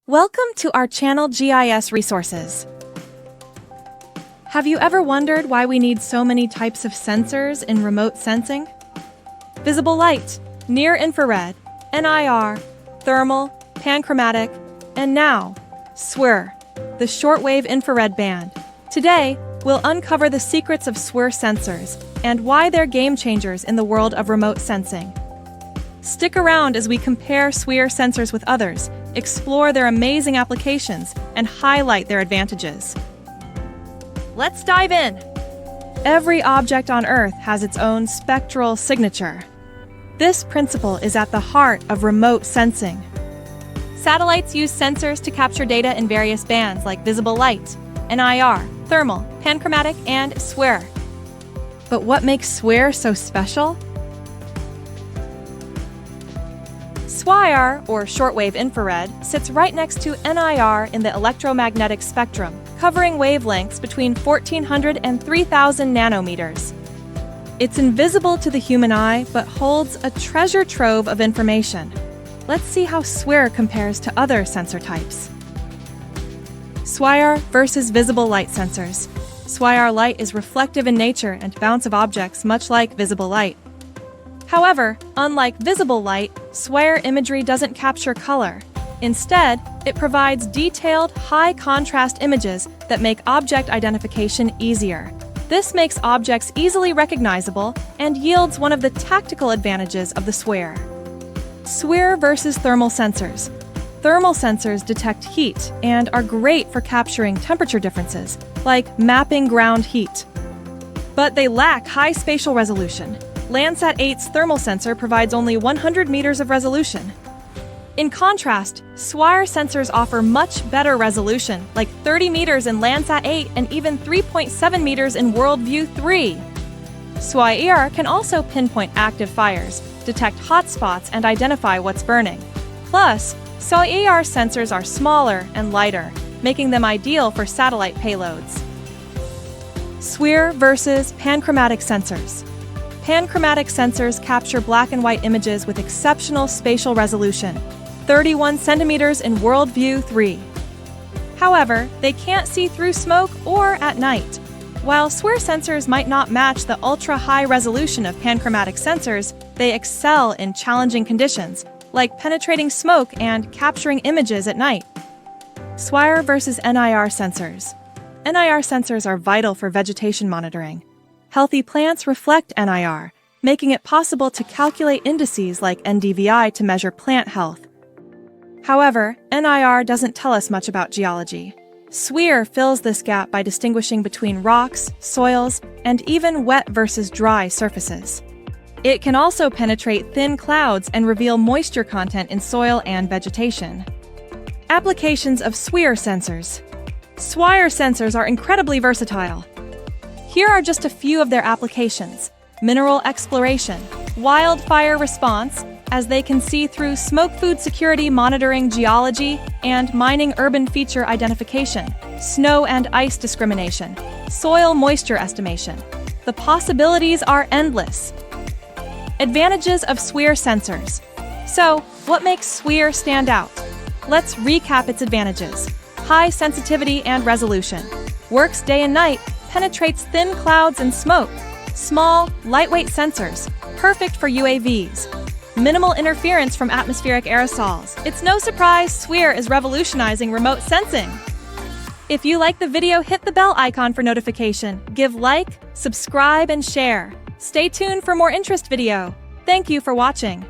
Welcome to our channel GIS Resources. Have you ever wondered why we need so many types of sensors in remote sensing? Visible light, near-infrared, NIR, thermal, panchromatic, and now, SWIR, the shortwave infrared band. Today, we'll uncover the secrets of SWIR sensors and why they're game changers in the world of remote sensing. Stick around as we compare SWIR sensors with others, explore their amazing applications, and highlight their advantages. Let's dive in! Every object on Earth has its own spectral signature. This principle is at the heart of remote sensing. Satellites use sensors to capture data in various bands like visible light, NIR, thermal, panchromatic, and SWIR. But what makes SWIR so special? SWIR, or shortwave infrared, sits right next to NIR in the electromagnetic spectrum, covering wavelengths between 1400 and 3000 nanometers. It's invisible to the human eye, but holds a treasure trove of information. Let's see how SWIR compares to other sensor types. SWIR versus visible light sensors. SWIR light is reflective in nature and bounce of objects much like visible light. However, unlike visible light, SWIR imagery doesn't capture color. Instead, it provides detailed, high-contrast images that make object identification easier. This makes objects easily recognizable and yields one of the tactical advantages of the SWIR. SWIR versus thermal sensors. Thermal sensors detect heat and are great for capturing temperature differences, like mapping ground heat. But they lack high spatial resolution. Landsat 8's thermal sensor provides only 100 meters of resolution. In contrast, SWIR sensors offer much better resolution, like 30 meters in Landsat 8 and even 3.7 meters in WorldView 3. SWIR can also pinpoint active fires, detect hotspots, and identify what's burning. Plus, SWIR sensors are smaller and lighter, making them ideal for satellite payloads. SWIR versus panchromatic sensors. Panchromatic sensors capture black and white images with exceptional spatial resolution, 31 centimeters in WorldView 3. However, they can't see through smoke or at night. While SWIR sensors might not match the ultra-high resolution of panchromatic sensors, they excel in challenging conditions, like penetrating smoke and capturing images at night. SWIR versus NIR sensors. NIR sensors are vital for vegetation monitoring. Healthy plants reflect NIR, making it possible to calculate indices like NDVI to measure plant health. However, NIR doesn't tell us much about geology. SWIR fills this gap by distinguishing between rocks, soils, and even wet versus dry surfaces. It can also penetrate thin clouds and reveal moisture content in soil and vegetation. Applications of SWIR sensors. SWIR sensors are incredibly versatile. Here are just a few of their applications: mineral exploration, wildfire response, as they can see through smoke, food security monitoring geology, and mining urban feature identification, snow and ice discrimination, soil moisture estimation. The possibilities are endless. Advantages of SWIR sensors. So, what makes SWIR stand out? Let's recap its advantages. High sensitivity and resolution. Works day and night. Penetrates thin clouds and smoke. Small, lightweight sensors, perfect for UAVs. Minimal interference from atmospheric aerosols. It's no surprise SWIR is revolutionizing remote sensing. If you like the video, hit the bell icon for notification. Give like, subscribe, and share. Stay tuned for more interest video. Thank you for watching.